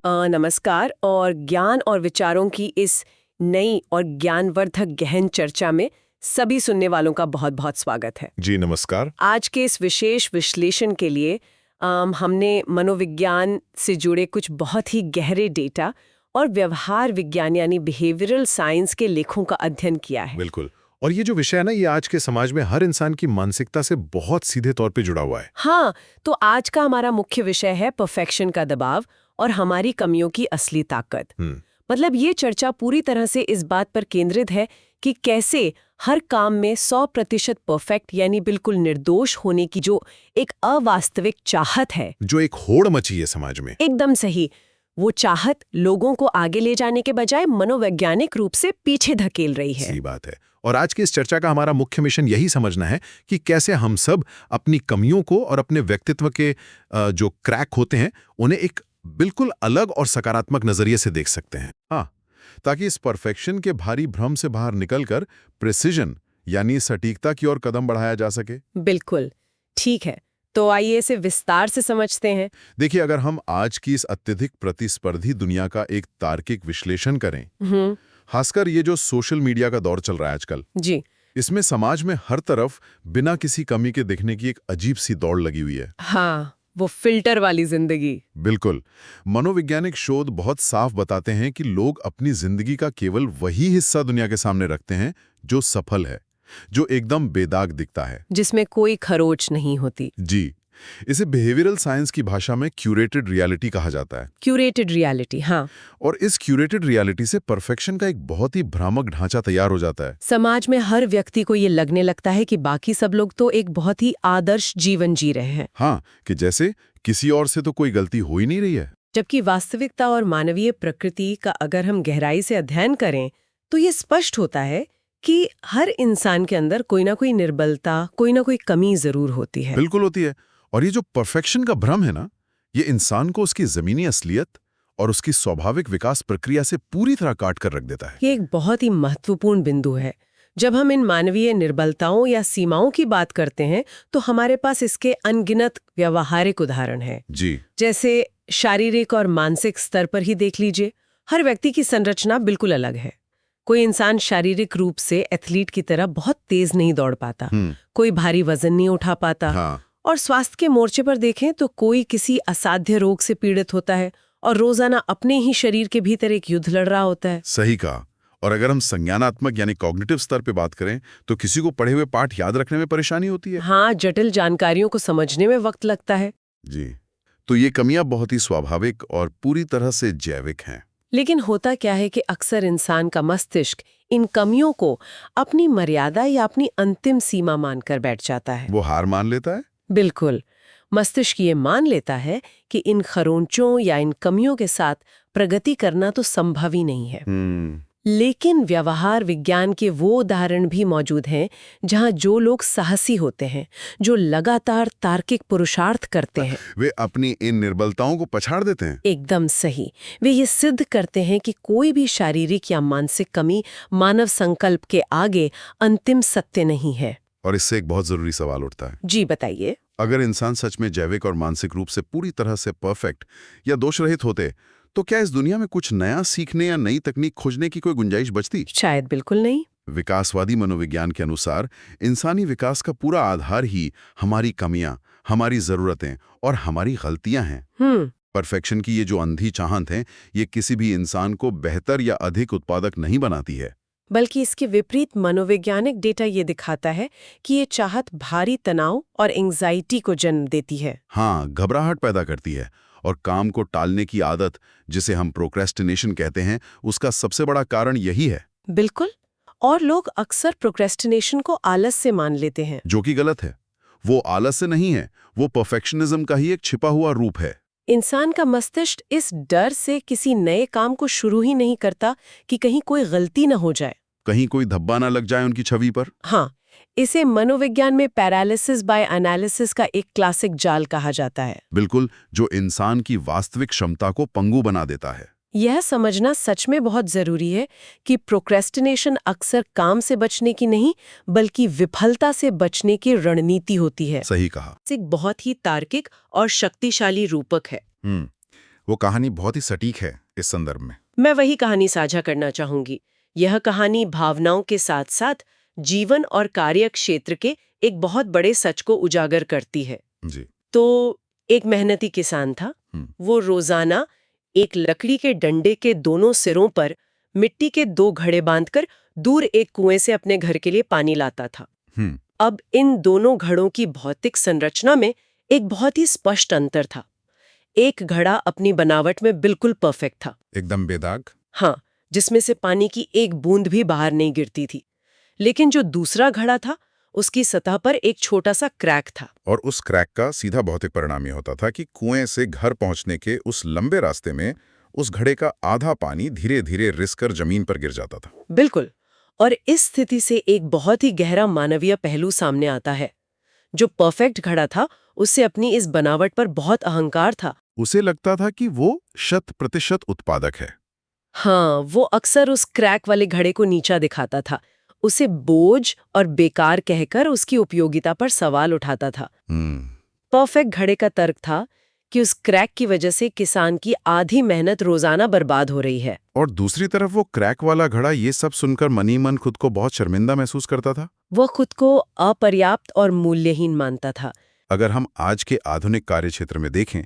नमस्कार और ज्ञान और विचारों की इस नई और ज्ञानवर्धक गहन चर्चा में सभी सुनने वालों का बहुत बहुत स्वागत है। जी नमस्कार। आज के इस विशेष विश्लेषण के लिए हमने मनोविज्ञान से जुड़े कुछ बहुत ही गहरे डेटा और व्यवहार विज्ञान यानी बिहेवियरल साइंस के लेखों का अध्ययन किया है। बिल्कुल। और ये जो विषय है ना, ये आज के समाज में हर इंसान की मानसिकता से बहुत सीधे तौर पे जुड़ा हुआ है। हाँ, तो आज का हमारा मुख्य विषय है परफेक्शन का दबाव और हमारी कमियों की असली ताकत। मतलब ये चर्चा पूरी तरह से इस बात पर केंद्रित है कि कैसे हर काम में 100% परफेक्ट यानी बिल्कुल निर्दोष होने की जो एक अवास्तविक चाहत है, जो एक होड़ मची है समाज में। एकदम सही, वो चाहत लोगों को आगे ले जाने के बजाय मनोवैज्ञानिक रूप से पीछे धकेल रही है। सही बात है। और आज की इस चर्चा का हमारा मुख्य मिशन यही समझना है कि कैसे हम सब अपनी कमियों को और अपने व्यक्तित्व के जो क्रैक होते हैं उन्हें एक बिल्कुल अलग और सकारात्मक नजरिए से देख सकते हैं। हाँ, ताकि इस परफेक्शन के भारी भ्रम से बाहर निकलकर प्रिसिजन यानी सटीकता की ओर कदम बढ़ाया जा सके। बिल्कुल ठीक है, तो आइए इसे विस्तार से समझते हैं। देखिए, अगर हम आज की इस अत्यधिक प्रतिस्पर्धी दुनिया का एक तार्किक विश्लेषण करें, खासकर ये जो सोशल मीडिया का दौर चल रहा है आजकल जी, इसमें समाज में हर तरफ बिना किसी कमी के दिखने की एक अजीब सी दौड़ लगी हुई है। हाँ, वो फिल्टर वाली जिंदगी। बिल्कुल। मनोवैज्ञानिक शोध बहुत साफ बताते हैं कि लोग अपनी जिंदगी का केवल वही हिस्सा दुनिया के सामने रखते हैं जो सफल है, जो एकदम बेदाग दिखता है, जिसमें कोई खरोच नहीं होती। जी, इसे बिहेवियरल साइंस की भाषा में क्यूरेटेड रियलिटी कहा जाता है। क्यूरेटेड रियलिटी, हाँ। और इस क्यूरेटेड रियलिटी से परफेक्शन का एक बहुत ही भ्रामक ढांचा तैयार हो जाता है। समाज में हर व्यक्ति को ये लगने लगता है कि बाकी सब लोग तो एक बहुत ही आदर्श जीवन जी रहे हैं। हाँ, कि जैसे किसी और से तो कोई गलती हो ही नहीं रही है। जबकि वास्तविकता और मानवीय प्रकृति का अगर हम गहराई से अध्ययन करें तो ये स्पष्ट होता है कि हर इंसान के अंदर कोई ना कोई निर्बलता, कोई ना कोई कमी जरूर होती है। बिल्कुल होती है। और ये जो परफेक्शन का भ्रम है ना, ये इंसान को उसकी जमीनी असलियत और उसकी स्वाभाविक विकास प्रक्रिया से पूरी तरह काट कर रख देता है। ये एक बहुत ही महत्वपूर्ण बिंदु है। जब हम इन मानवीय निर्बलताओं या सीमाओं की बात करते हैं तो हमारे पास इसके अनगिनत व्यावहारिक उदाहरण हैं। जी, जैसे शारीरिक और मानसिक स्तर पर ही देख लीजिए, हर व्यक्ति की संरचना बिल्कुल अलग है। कोई इंसान शारीरिक रूप से एथलीट की तरह बहुत तेज नहीं दौड़ पाता, कोई भारी वजन नहीं उठा पाता। हाँ। और स्वास्थ्य के मोर्चे पर देखें तो कोई किसी असाध्य रोग से पीड़ित होता है और रोजाना अपने ही शरीर के भीतर एक युद्ध लड़ रहा होता है। सही कहा। और अगर हम संज्ञानात्मक यानी कॉग्निटिव स्तर पे बात करें तो किसी को पढ़े हुए पाठ याद रखने में परेशानी होती है। हाँ, जटिल जानकारियों को समझने में वक्त लगता है। जी, तो ये कमियां बहुत ही स्वाभाविक और पूरी तरह से जैविक हैं। लेकिन होता क्या है कि अक्सर इंसान का मस्तिष्क इन कमियों को अपनी मर्यादा या अपनी अंतिम सीमा मानकर बैठ जाता है। वो हार मान लेता है। बिल्कुल, मस्तिष्क ये मान लेता है कि इन खरोंचों या इन कमियों के साथ प्रगति करना तो संभव ही नहीं है। लेकिन व्यवहार विज्ञान के वो उदाहरण भी मौजूद हैं जहां जो लोग साहसी होते हैं, जो लगातार तार्किक पुरुषार्थ करते हैं, वे अपनी इन निर्बलताओं को पछाड़ देते हैं। एकदम सही, वे ये सिद्ध करते हैं कि कोई भी शारीरिक या मानसिक कमी मानव संकल्प के आगे अंतिम सत्य नहीं है। और इससे एक बहुत जरूरी सवाल उठता है। जी बताइए। अगर इंसान सच में जैविक और मानसिक रूप से पूरी तरह से परफेक्ट या दोषरहित होते तो क्या इस दुनिया में कुछ नया सीखने या नई तकनीक खोजने की कोई गुंजाइश बचती? शायद बिल्कुल नहीं। विकासवादी मनोविज्ञान के अनुसार इंसानी विकास का पूरा आधार ही हमारी कमियां, हमारी जरूरतें और हमारी गलतियां हैं। परफेक्शन की ये जो अंधी चाहत है, ये किसी भी इंसान को बेहतर या अधिक उत्पादक नहीं बनाती है, बल्कि इसके विपरीत मनोवैज्ञानिक डेटा ये दिखाता है कि ये चाहत भारी तनाव और एंजाइटी को जन्म देती है। हाँ, घबराहट पैदा करती है। और काम को टालने की आदत, जिसे हम प्रोक्रेस्टिनेशन कहते हैं, उसका सबसे बड़ा कारण यही है। बिल्कुल। और लोग अक्सर प्रोक्रेस्टिनेशन को आलस से मान लेते हैं, जो कि गलत है। वो आलस से नहीं है, वो परफेक्शनिज्म का ही एक छिपा हुआ रूप है। इंसान का मस्तिष्क इस डर से किसी नए काम को शुरू ही नहीं करता कि कहीं कोई गलती न हो जाए, कहीं कोई धब्बा ना लग जाए उनकी छवि पर। हाँ, इसे मनोविज्ञान में पैरालिसिस बाय एनालिसिस का एक क्लासिक जाल कहा जाता है। बिल्कुल, जो इंसान की वास्तविक क्षमता को पंगु बना देता है। यह समझना सच में बहुत जरूरी है कि प्रोक्रेस्टिनेशन अक्सर काम से बचने की नहीं, बल्कि विफलता से बचने की रणनीति होती है। सही कहा। एक बहुत ही तार्किक और शक्तिशाली रूपक है। वो कहानी बहुत ही सटीक है इस संदर्भ में। मैं वही कहानी साझा करना चाहूंगी। यह कहानी भावनाओं के साथ साथ जीवन और कार्य क्षेत्र के एक बहुत बड़े सच को उजागर करती है। जी। तो एक मेहनती किसान था। वो रोजाना एक लकड़ी के डंडे के दोनों सिरों पर मिट्टी के 2 घड़े बांधकर दूर एक कुएं से अपने घर के लिए पानी लाता था। अब इन दोनों घड़ों की भौतिक संरचना में एक बहुत ही स्पष्ट अंतर था। एक घड़ा अपनी बनावट में बिल्कुल परफेक्ट था, एकदम बेदाग। हाँ, जिसमें से पानी की एक बूंद भी बाहर नहीं गिरती थी। लेकिन जो दूसरा घड़ा था, उसकी सतह पर एक छोटा सा क्रैक था। और उस क्रैक का सीधा भौतिक परिणाम ये होता था कि कुएं से घर पहुंचने के उस लंबे रास्ते में उस घड़े का आधा पानी धीरे धीरे रिसकर जमीन पर गिर जाता था। बिल्कुल। और इस स्थिति से एक बहुत ही गहरा मानवीय पहलू सामने आता है। जो परफेक्ट घड़ा था, उससे अपनी इस बनावट पर बहुत अहंकार था। उसे लगता था कि वो 100% उत्पादक है। हाँ, वो अक्सर उस क्रैक वाले घड़े को नीचा दिखाता था, उसे बोझ और बेकार कहकर उसकी उपयोगिता पर सवाल उठाता था। परफेक्ट घड़े का तर्क था कि उस क्रैक की वजह से किसान की आधी मेहनत रोजाना बर्बाद हो रही है। और दूसरी तरफ वो क्रैक वाला घड़ा ये सब सुनकर मनी मन खुद को बहुत शर्मिंदा महसूस करता था। वो खुद को अपर्याप्त और मूल्यहीन मानता था। अगर हम आज के आधुनिक कार्यक्षेत्र में देखें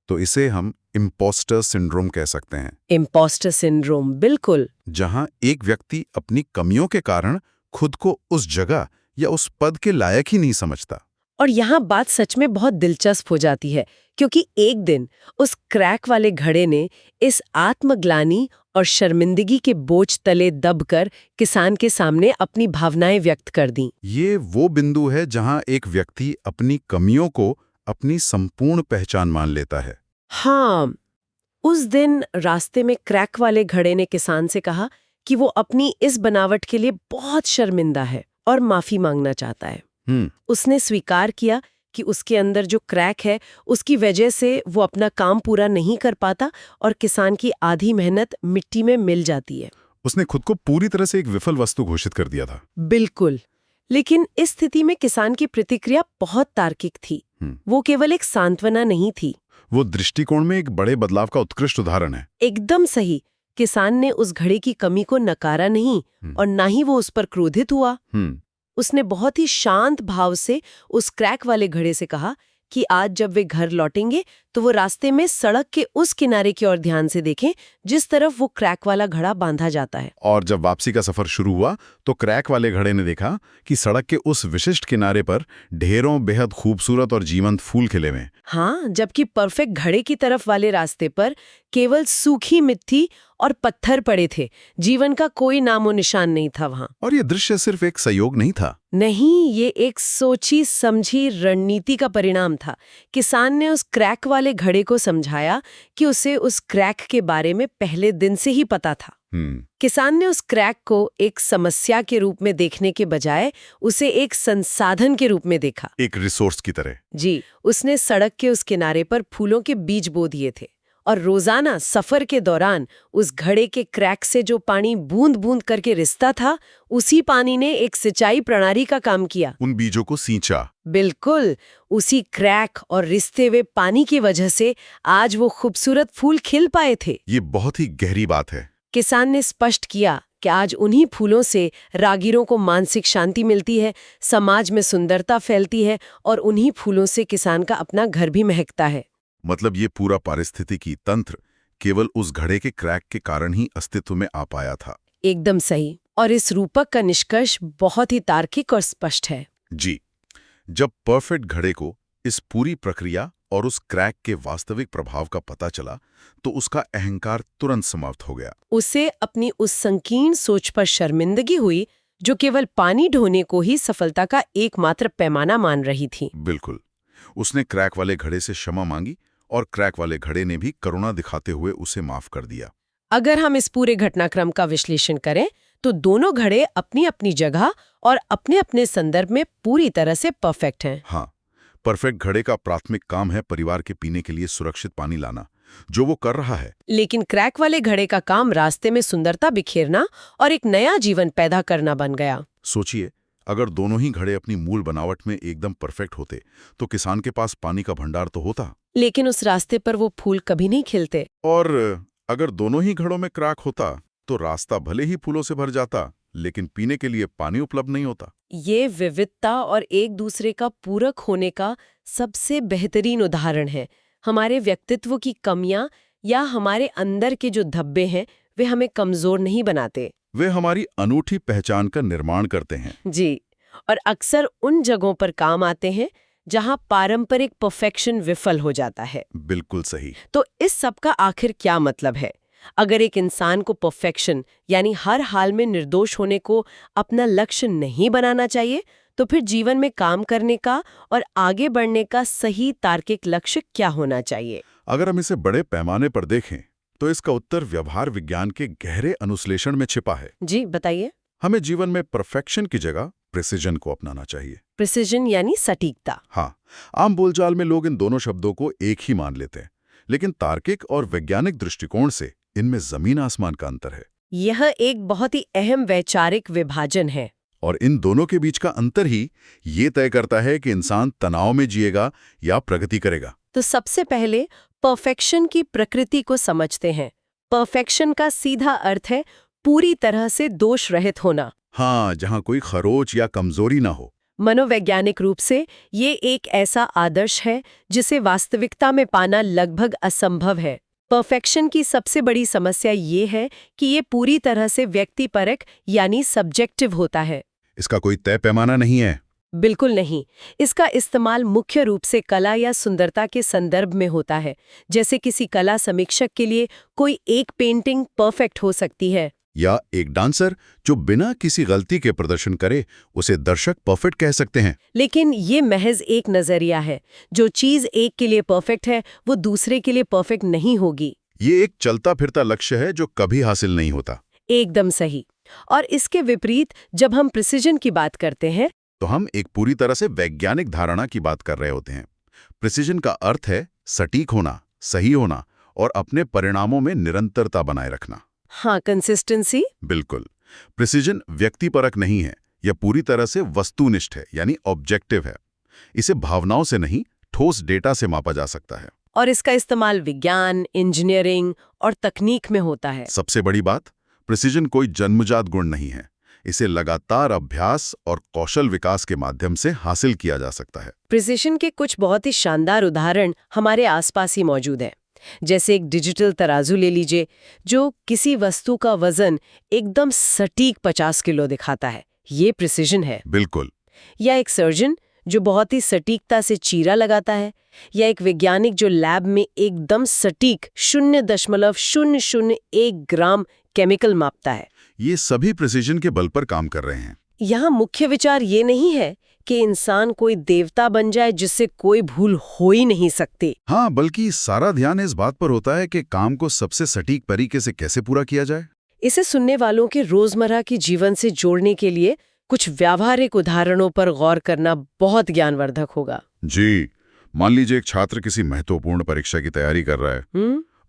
तो इसे हम इम्पोस्टर सिंड्रोम कह सकते हैं। इम्पोस्टर सिंड्रोम, बिल्कुल। जहां एक व्यक्ति अपनी कमियों के कारण खुद को उस जगह या उस पद के लायक ही नहीं समझता। और यहाँ बात सच में बहुत दिलचस्प हो जाती है, क्योंकि एक दिन उस क्रैक वाले घड़े ने इस आत्मग्लानि और शर्मिंदगी के बोझ तले दबकर किसान के सामने अपनी भावनाएं व्यक्त कर दी। ये वो बिंदु है जहां एक व्यक्ति अपनी कमियों को अपनी संपूर्ण पहचान मान लेता है। हाँ, उस दिन रास्ते में क्रैक वाले घड़े ने किसान से कहा कि वो अपनी इस बनावट के लिए बहुत शर्मिंदा है और माफी मांगना चाहता है। उसने स्वीकार किया कि उसके अंदर जो क्रैक है, उसकी वजह से वो अपना काम पूरा नहीं कर पाता और किसान की आधी मेहनत मिट्टी में मिल जाती है। उसने खुद को पूरी तरह से एक विफल वस्तु घोषित कर दिया था। बिल्कुल। लेकिन इस स्थिति में किसान की प्रतिक्रिया बहुत तार्किक थी। वो केवल एक सांत्वना नहीं थी। वो दृष्टिकोण में एक बड़े बदलाव का उत्कृष्ट उदाहरण है। एकदम सही। किसान ने उस घड़े की कमी को नकारा नहीं और ना ही वो उस पर क्रोधित हुआ। उसने बहुत ही शांत भाव से उस क्रैक वाले घड़े से कहा कि आज जब वे घर लौटेंगे तो वो रास्ते में सड़क के उस किनारे की ओर ध्यान से देखें जिस तरफ वो क्रैक वाला घड़ा बांधा जाता है। और जब वापसी का सफर शुरू हुआ तो क्रैक वाले घड़े ने देखा कि सड़क के उस विशिष्ट किनारे पर ढेरों बेहद खूबसूरत और जीवंत फूल खिले हुए। हाँ, जबकि परफेक्ट घड़े की तरफ वाले रास्ते पर केवल सूखी मिट्टी और पत्थर पड़े थे। जीवन का कोई नामो निशान नहीं था वहां। और ये दृश्य सिर्फ एक संयोग नहीं था। नहीं, ये एक सोची समझी रणनीति का परिणाम था। किसान ने उस क्रैक वाले घड़े को समझाया कि उसे उस क्रैक के बारे में पहले दिन से ही पता था। किसान ने उस क्रैक को एक समस्या के रूप में देखने के बजाय उसे एक संसाधन के रूप में देखा, एक रिसोर्स की तरह। जी। उसने सड़क के उस किनारे पर फूलों के बीज बो दिए थे और रोजाना सफर के दौरान उस घड़े के क्रैक से जो पानी बूंद बूंद करके रिसता था, उसी पानी ने एक सिंचाई प्रणाली का काम किया। उन बीजों को सींचा। बिल्कुल। उसी क्रैक और रिसते हुए पानी की वजह से आज वो खूबसूरत फूल खिल पाए थे। ये बहुत ही गहरी बात है। किसान ने स्पष्ट किया कि आज उन्हीं फूलों से रागीरों को मानसिक शांति मिलती है, समाज में सुंदरता फैलती है और उन्हीं फूलों से किसान का अपना घर भी महकता है। मतलब ये पूरा पारिस्थितिकी तंत्र केवल उस घड़े के क्रैक के कारण ही अस्तित्व में आ पाया था। एकदम सही। और इस रूपक का निष्कर्ष बहुत ही तार्किक और स्पष्ट है। जी। जब परफेक्ट घड़े को इस पूरी प्रक्रिया और उस क्रैक के वास्तविक प्रभाव का पता चला तो उसका अहंकार तुरंत समाप्त हो गया। उसे अपनी उस संकीर्ण सोच पर शर्मिंदगी हुई जो केवल पानी ढोने को ही सफलता का एकमात्र पैमाना मान रही थी। बिल्कुल। उसने क्रैक वाले घड़े से क्षमा मांगी और क्रैक वाले घड़े ने भी करुणा दिखाते हुए उसे माफ कर दिया। अगर हम इस पूरे घटनाक्रम का विश्लेषण करें तो दोनों घड़े अपनी अपनी जगह और अपने अपने संदर्भ में पूरी तरह से परफेक्ट हैं। हाँ, परफेक्ट घड़े का प्राथमिक काम है परिवार के पीने के लिए सुरक्षित पानी लाना, जो वो कर रहा है। लेकिन क्रैक वाले घड़े का काम रास्ते में सुंदरता बिखेरना और एक नया जीवन पैदा करना बन गया। सोचिए, अगर दोनों ही घड़े अपनी मूल बनावट में एकदम परफेक्ट होते तो किसान के पास पानी का भंडार तो होता, लेकिन उस रास्ते पर वो फूल कभी नहीं खिलते। और अगर दोनों ही घड़ों में क्रैक होता तो रास्ता भले ही फूलों से भर जाता, लेकिन पीने के लिए पानी उपलब्ध नहीं होता। ये विविधता और एक दूसरे का पूरक होने का सबसे बेहतरीन उदाहरण है। हमारे व्यक्तित्व की कमियां या हमारे अंदर के जो धब्बे हैं वे हमें कमजोर नहीं बनाते। वे हमारी अनूठी पहचान का निर्माण करते हैं। जी, और अक्सर उन जगहों पर काम आते हैं जहां पारंपरिक परफेक्शन विफल हो जाता है। बिल्कुल सही। तो इस सब का आखिर क्या मतलब है? अगर एक इंसान को परफेक्शन यानी हर हाल में निर्दोष होने को अपना लक्ष्य नहीं बनाना चाहिए, तो फिर जीवन में काम करने का और आगे बढ़ने का सही तार्किक लक्ष्य क्या होना चाहिए? अगर हम इसे बड़े पैमाने पर देखें तो इसका उत्तर व्यवहार विज्ञान के गहरे अनुश्लेषण में छिपा है। जी बताइए। हमें जीवन में परफेक्शन की जगह प्रिसिजन को अपनाना चाहिए। प्रिसिजन यानी सटीकता। हाँ, आम बोलचाल में लोग इन दोनों शब्दों को एक ही मान लेते हैं, लेकिन तार्किक और वैज्ञानिक दृष्टिकोण से इनमें जमीन आसमान का अंतर है। यह एक बहुत ही अहम वैचारिक विभाजन है। और इन दोनों के बीच का अंतर ही ये तय करता है कि इंसान तनाव में जिएगा या प्रगति करेगा। तो सबसे पहले परफेक्शन की प्रकृति को समझते हैं। परफेक्शन का सीधा अर्थ है पूरी तरह से दोष रहित होना। हाँ, जहाँ कोई खरोच या कमजोरी ना हो। मनोवैज्ञानिक रूप से ये एक ऐसा आदर्श है जिसे वास्तविकता में पाना लगभग असंभव है। परफेक्शन की सबसे बड़ी समस्या ये है कि ये पूरी तरह से व्यक्तिपरक यानी सब्जेक्टिव होता है। इसका कोई तय पैमाना नहीं है। बिल्कुल नहीं। इसका इस्तेमाल मुख्य रूप से कला या सुंदरता के संदर्भ में होता है। जैसे किसी कला समीक्षक के लिए कोई एक पेंटिंग परफेक्ट हो सकती है, या एक डांसर जो बिना किसी गलती के प्रदर्शन करे उसे दर्शक परफेक्ट कह सकते हैं। लेकिन ये महज एक नजरिया है। जो चीज एक के लिए परफेक्ट है वो दूसरे के लिए परफेक्ट नहीं होगी। ये एक चलता फिरता लक्ष्य है जो कभी हासिल नहीं होता। एकदम सही। और इसके विपरीत जब हम प्रिसिजन की बात करते हैं तो हम एक पूरी तरह से वैज्ञानिक धारणा की बात कर रहे होते हैं। प्रिसिजन का अर्थ है सटीक होना, सही होना और अपने परिणामों में निरंतरता बनाए रखना। हाँ, कंसिस्टेंसी। बिल्कुल। प्रिसिजन व्यक्तिपरक नहीं है, यह पूरी तरह से वस्तुनिष्ठ है यानी ऑब्जेक्टिव है। इसे भावनाओं से नहीं, ठोस डेटा से मापा जा सकता है। और इसका इस्तेमाल विज्ञान, इंजीनियरिंग और तकनीक में होता है। सबसे बड़ी बात, प्रिसिजन कोई जन्मजात गुण नहीं है। इसे लगातार अभ्यास और कौशल विकास के माध्यम से हासिल किया जा सकता है। प्रिसिजन के कुछ बहुत ही शानदार उदाहरण हमारे आसपास ही मौजूद हैं। जैसे एक डिजिटल तराजू ले लीजिए जो किसी वस्तु का वजन एकदम सटीक 50 किलो दिखाता है। ये प्रिसिजन है। बिल्कुल। या एक सर्जन जो बहुत ही सटीकता से चीरा लगाता है, या एक वैज्ञानिक जो लैब में एकदम सटीक 0.001 ग्राम केमिकल मापता है। ये सभी प्रिसिजन के बल पर काम कर रहे हैं। यहाँ मुख्य विचार ये नहीं है कि इंसान कोई देवता बन जाए जिससे कोई भूल हो ही नहीं सकती। हाँ, बल्कि सारा ध्यान इस बात पर होता है कि काम को सबसे सटीक तरीके से कैसे पूरा किया जाए। इसे सुनने वालों के रोजमर्रा की जीवन से जोड़ने के लिए कुछ व्यावहारिक उदाहरणों पर गौर करना बहुत ज्ञानवर्धक होगा। जी, मान लीजिए एक छात्र किसी महत्वपूर्ण परीक्षा की तैयारी कर रहा है।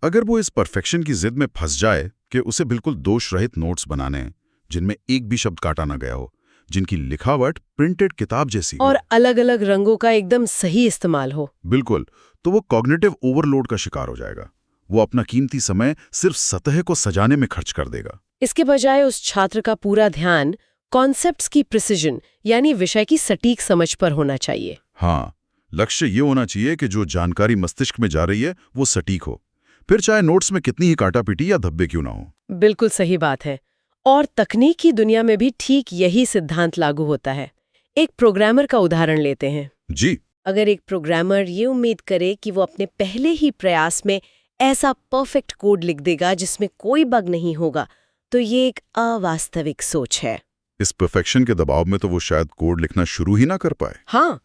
अगर वो इस परफेक्शन की जिद में फंस जाए कि उसे बिल्कुल दोष रहित नोट्स बनाने हैं, जिनमें एक भी शब्द काटा ना गया हो, जिनकी लिखावट प्रिंटेड किताब जैसी और अलग-अलग रंगों का एकदम सही इस्तेमाल हो, बिल्कुल, तो वो कॉग्निटिव ओवरलोड का शिकार हो जाएगा। वो अपना कीमती समय सिर्फ सतह को सजाने में खर्च कर देगा। इसके बजाय उस छात्र का पूरा ध्यान कॉन्सेप्ट्स की प्रिसिजन यानी विषय की सटीक समझ पर होना चाहिए। हाँ, लक्ष्य ये होना चाहिए कि जो जानकारी मस्तिष्क में जा रही है वो सटीक हो, फिर चाहे नोट्स में कितनी ही काटापीटी या धब्बे क्यों ना हो। बिल्कुल सही बात है। और तकनीक की दुनिया में भी ठीक यही सिद्धांत लागू होता है। एक प्रोग्रामर का उदाहरण लेते हैं। जी। अगर एक प्रोग्रामर ये उम्मीद करे कि वो अपने पहले ही प्रयास में ऐसा परफेक्ट कोड लिख देगा जिसमें कोई बग नहीं होगा, तो ये एक अवास्तविक सोच है। इस परफेक्शन के दबाव में तो वो शायद कोड लिखना शुरू ही ना कर पाए। हाँ,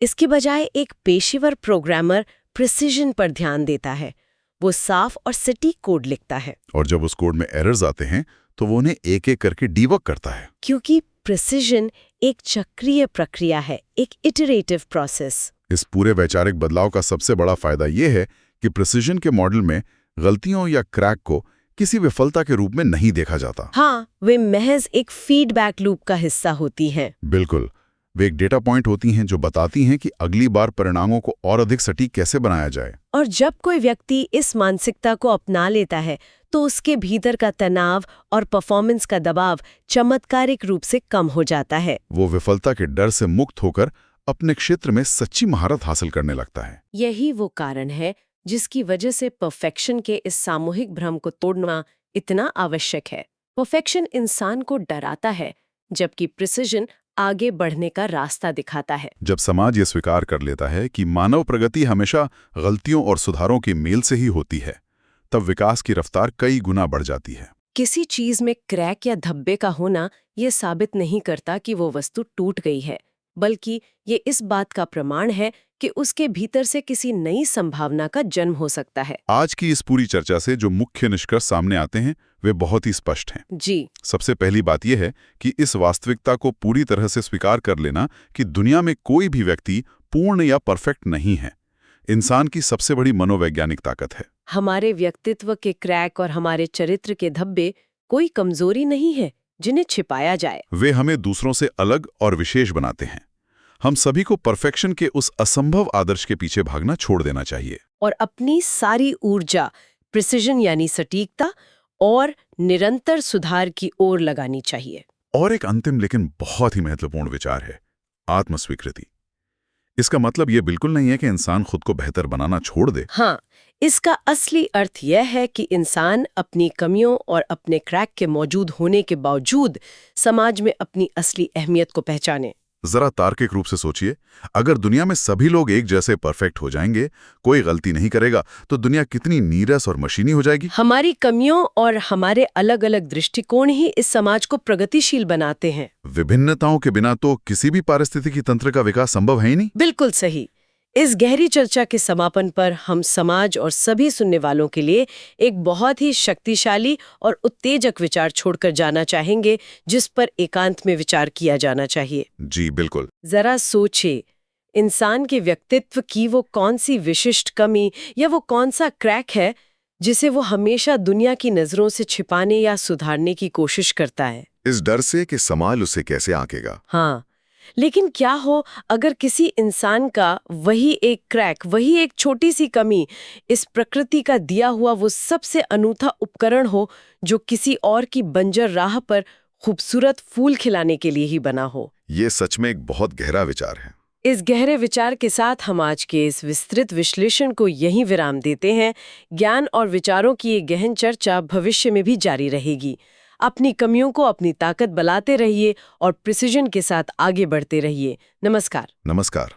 इसके बजाय एक पेशेवर प्रोग्रामर प्रिसिजन पर ध्यान देता है। वो साफ और सटीक कोड लिखता है। और जब उस कोड में एरर्स आते हैं तो वो उन्हें एक एक करके डीबग करता है। क्योंकि प्रिसिजन एक चक्रीय प्रक्रिया है, एक इटरेटिव प्रोसेस। इस पूरे वैचारिक बदलाव का सबसे बड़ा फायदा ये है कि प्रिसिजन के मॉडल में गलतियों या क्रैक को किसी विफलता के रूप में नहीं देखा जाता। हाँ, वे महज एक फीडबैक लूप का हिस्सा होती हैं। बिल्कुल, वे एक डेटा पॉइंट होती हैं जो बताती हैं कि अगली बार परिणामों को और अधिक सटीक कैसे बनाया जाए। और जब कोई व्यक्ति इस मानसिकता को अपना लेता है तो उसके भीतर का तनाव और परफॉर्मेंस का दबाव चमत्कारिक रूप से कम हो जाता है। वो विफलता के डर से मुक्त होकर अपने क्षेत्र में सच्ची महारत हासिल करने लगता है। यही वो कारण है जिसकी वजह से परफेक्शन के इस सामूहिक भ्रम को तोड़ना इतना आवश्यक है। परफेक्शन इंसान को डराता है, जबकि प्रिसिजन आगे बढ़ने का रास्ता दिखाता है। जब समाज ये स्वीकार कर लेता है कि मानव प्रगति हमेशा गलतियों और सुधारों के मेल से ही होती है, तब विकास की रफ्तार कई गुना बढ़ जाती है। किसी चीज में क्रैक या धब्बे का होना ये साबित नहीं करता कि वो वस्तु टूट गई है, बल्कि ये इस बात का प्रमाण है कि उसके भीतर से किसी नई संभावना का जन्म हो सकता है। आज की इस पूरी चर्चा से जो मुख्य निष्कर्ष सामने आते हैं वे बहुत ही स्पष्ट हैं। जी, सबसे पहली बात यह है कि इस वास्तविकता को पूरी तरह से स्वीकार कर लेना कि दुनिया में कोई भी व्यक्ति पूर्ण या परफेक्ट नहीं है, इंसान की सबसे बड़ी मनोवैज्ञानिक ताकत है। हमारे व्यक्तित्व के क्रैक और हमारे चरित्र के धब्बे कोई कमजोरी नहीं है जिन्हें छिपाया जाए। वे हमें दूसरों से अलग और विशेष बनाते हैं। हम सभी को परफेक्शन के उस असंभव आदर्श के पीछे भागना छोड़ देना चाहिए और अपनी सारी ऊर्जा प्रिसिजन यानी सटीकता और निरंतर सुधार की ओर लगानी चाहिए। और एक अंतिम लेकिन बहुत ही महत्वपूर्ण विचार है, आत्मस्वीकृति। इसका मतलब यह बिल्कुल नहीं है कि इंसान खुद को बेहतर बनाना छोड़ दे। हाँ, इसका असली अर्थ यह है कि इंसान अपनी कमियों और अपने क्रैक के मौजूद होने के बावजूद समाज में अपनी असली अहमियत को पहचाने। जरा तार्किक रूप से सोचिए, अगर दुनिया में सभी लोग एक जैसे परफेक्ट हो जाएंगे, कोई गलती नहीं करेगा, तो दुनिया कितनी नीरस और मशीनी हो जाएगी। हमारी कमियों और हमारे अलग-अलग दृष्टिकोण ही इस समाज को प्रगतिशील बनाते हैं। विभिन्नताओं के बिना तो किसी भी पारिस्थितिकी तंत्र का विकास संभव है ही नहीं। बिल्कुल सही। इस गहरी चर्चा के समापन पर हम समाज और सभी सुनने वालों के लिए एक बहुत ही शक्तिशाली और उत्तेजक विचार छोड़कर जाना चाहेंगे, जिस पर एकांत में विचार किया जाना चाहिए। जी बिल्कुल। जरा सोचे, इंसान के व्यक्तित्व की वो कौन सी विशिष्ट कमी या वो कौन सा क्रैक है जिसे वो हमेशा दुनिया की नजरों से छिपाने या सुधारने की कोशिश करता है, इस डर से कि समाज उसे कैसे आंकेगा। हाँ, लेकिन क्या हो अगर किसी इंसान का वही एक क्रैक, वही एक छोटी सी कमी इस प्रकृति का दिया हुआ वो सबसे अनूठा उपकरण हो जो किसी और की बंजर राह पर खूबसूरत फूल खिलाने के लिए ही बना हो। ये सच में एक बहुत गहरा विचार है। इस गहरे विचार के साथ हम आज के इस विस्तृत विश्लेषण को यहीं विराम देते हैं। ज्ञान और विचारों की ये गहन चर्चा भविष्य में भी जारी रहेगी। अपनी कमियों को अपनी ताकत बनाते रहिए और प्रिसिजन के साथ आगे बढ़ते रहिए। नमस्कार। नमस्कार।